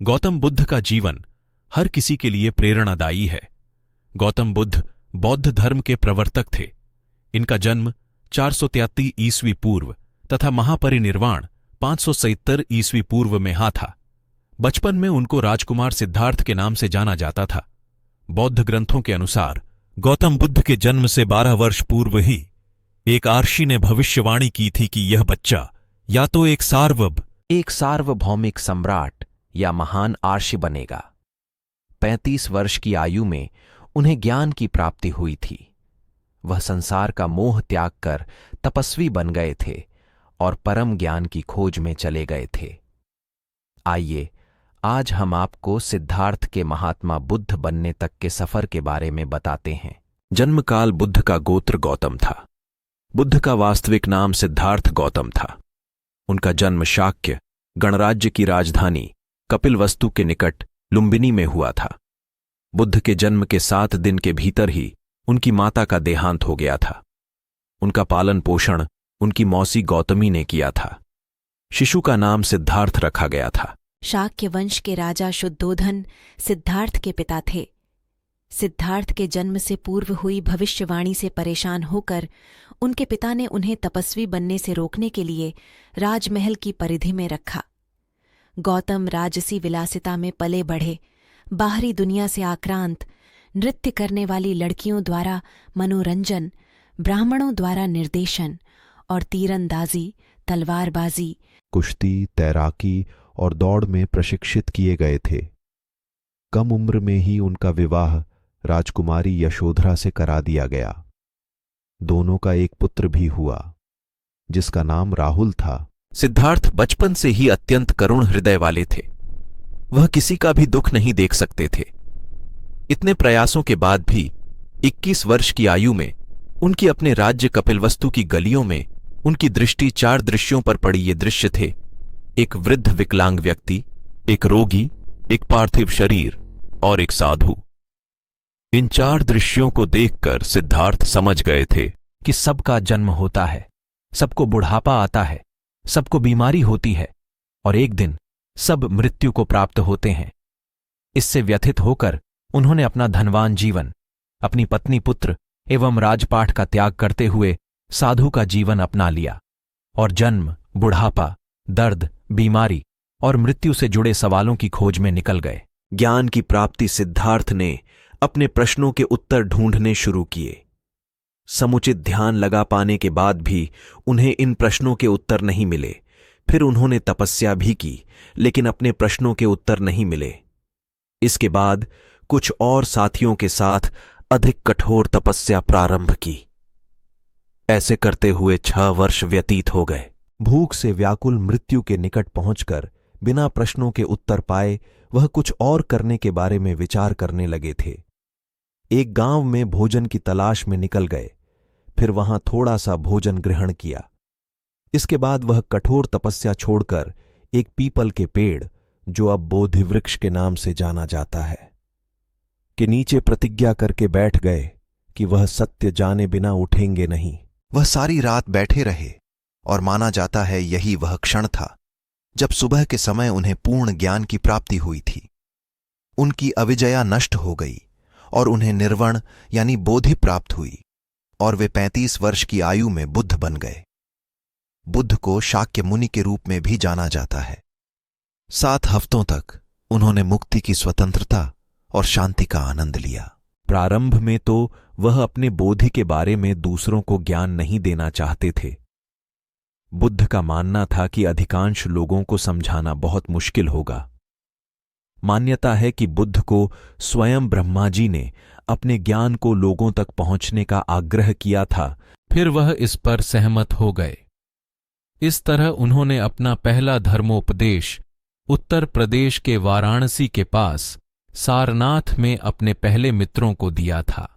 गौतम बुद्ध का जीवन हर किसी के लिए प्रेरणादायी है। गौतम बुद्ध बौद्ध धर्म के प्रवर्तक थे। इनका जन्म 433 ईस्वी पूर्व तथा महापरिनिर्वाण 570 ईस्वी पूर्व में था। बचपन में उनको राजकुमार सिद्धार्थ के नाम से जाना जाता था। बौद्ध ग्रंथों के अनुसार गौतम बुद्ध के जन्म से 12 वर्ष पूर्व ही एक आर्षि ने भविष्यवाणी की थी कि यह बच्चा या तो एक सार्वभौमिक सम्राट या महान आर्षि बनेगा। 35 वर्ष की आयु में उन्हें ज्ञान की प्राप्ति हुई थी। वह संसार का मोह त्याग कर तपस्वी बन गए थे और परम ज्ञान की खोज में चले गए थे। आइए आज हम आपको सिद्धार्थ के महात्मा बुद्ध बनने तक के सफर के बारे में बताते हैं। जन्मकाल बुद्ध का गोत्र गौतम था। बुद्ध का वास्तविक नाम सिद्धार्थ गौतम था। उनका जन्म शाक्य गणराज्य की राजधानी कपिलवस्तु के निकट लुम्बिनी में हुआ था। बुद्ध के जन्म के 7 दिन के भीतर ही उनकी माता का देहांत हो गया था। उनका पालन पोषण उनकी मौसी गौतमी ने किया था। शिशु का नाम सिद्धार्थ रखा गया था। शाक्य वंश के राजा शुद्धोधन सिद्धार्थ के पिता थे। सिद्धार्थ के जन्म से पूर्व हुई भविष्यवाणी से परेशान होकर उनके पिता ने उन्हें तपस्वी बनने से रोकने के लिए राजमहल की परिधि में रखा। गौतम राजसी विलासिता में पले बढ़े। बाहरी दुनिया से आक्रांत, नृत्य करने वाली लड़कियों द्वारा मनोरंजन, ब्राह्मणों द्वारा निर्देशन और तीरंदाजी, तलवारबाजी, कुश्ती, तैराकी और दौड़ में प्रशिक्षित किए गए थे। कम उम्र में ही उनका विवाह राजकुमारी यशोधरा से करा दिया गया। दोनों का एक पुत्र भी हुआ जिसका नाम राहुल था। सिद्धार्थ बचपन से ही अत्यंत करुण हृदय वाले थे। वह किसी का भी दुख नहीं देख सकते थे। इतने प्रयासों के बाद भी 21 वर्ष की आयु में उनकी अपने राज्य कपिलवस्तु की गलियों में उनकी दृष्टि 4 दृश्यों पर पड़ी। ये दृश्य थे: एक वृद्ध विकलांग व्यक्ति, एक रोगी, एक पार्थिव शरीर और एक साधु। इन 4 दृश्यों को देखकर सिद्धार्थ समझ गए थे कि सबका जन्म होता है, सबको बुढ़ापा आता है, सबको बीमारी होती है और एक दिन सब मृत्यु को प्राप्त होते हैं। इससे व्यथित होकर उन्होंने अपना धनवान जीवन, अपनी पत्नी, पुत्र एवं राजपाट का त्याग करते हुए साधु का जीवन अपना लिया और जन्म, बुढ़ापा, दर्द, बीमारी और मृत्यु से जुड़े सवालों की खोज में निकल गए। ज्ञान की प्राप्ति सिद्धार्थ ने अपने प्रश्नों के उत्तर ढूंढने शुरू किए। समुचित ध्यान लगा पाने के बाद भी उन्हें इन प्रश्नों के उत्तर नहीं मिले। फिर उन्होंने तपस्या भी की, लेकिन अपने प्रश्नों के उत्तर नहीं मिले। इसके बाद कुछ और साथियों के साथ अधिक कठोर तपस्या प्रारंभ की। ऐसे करते हुए 6 वर्ष व्यतीत हो गए। भूख से व्याकुल मृत्यु के निकट पहुंचकर बिना प्रश्नों के उत्तर पाए वह कुछ और करने के बारे में विचार करने लगे थे। एक गांव में भोजन की तलाश में निकल गए। फिर वहां थोड़ा सा भोजन ग्रहण किया। इसके बाद वह कठोर तपस्या छोड़कर एक पीपल के पेड़, जो अब बोधि वृक्ष के नाम से जाना जाता है, के नीचे प्रतिज्ञा करके बैठ गए कि वह सत्य जाने बिना उठेंगे नहीं। वह सारी रात बैठे रहे और माना जाता है यही वह क्षण था जब सुबह के समय उन्हें पूर्ण ज्ञान की प्राप्ति हुई थी। उनकी अविजया नष्ट हो गई और उन्हें निर्वण यानी बोधि प्राप्त हुई और वे 35 वर्ष की आयु में बुद्ध बन गए। बुद्ध को शाक्य मुनि के रूप में भी जाना जाता है। 7 हफ्तों तक उन्होंने मुक्ति की स्वतंत्रता और शांति का आनंद लिया। प्रारंभ में तो वह अपने बोधि के बारे में दूसरों को ज्ञान नहीं देना चाहते थे। बुद्ध का मानना था कि अधिकांश लोगों को समझाना बहुत मुश्किल होगा। मान्यता है कि बुद्ध को स्वयं ब्रह्मा जी ने अपने ज्ञान को लोगों तक पहुंचने का आग्रह किया था। फिर वह इस पर सहमत हो गए। इस तरह उन्होंने अपना पहला धर्मोपदेश उत्तर प्रदेश के वाराणसी के पास सारनाथ में अपने पहले मित्रों को दिया था।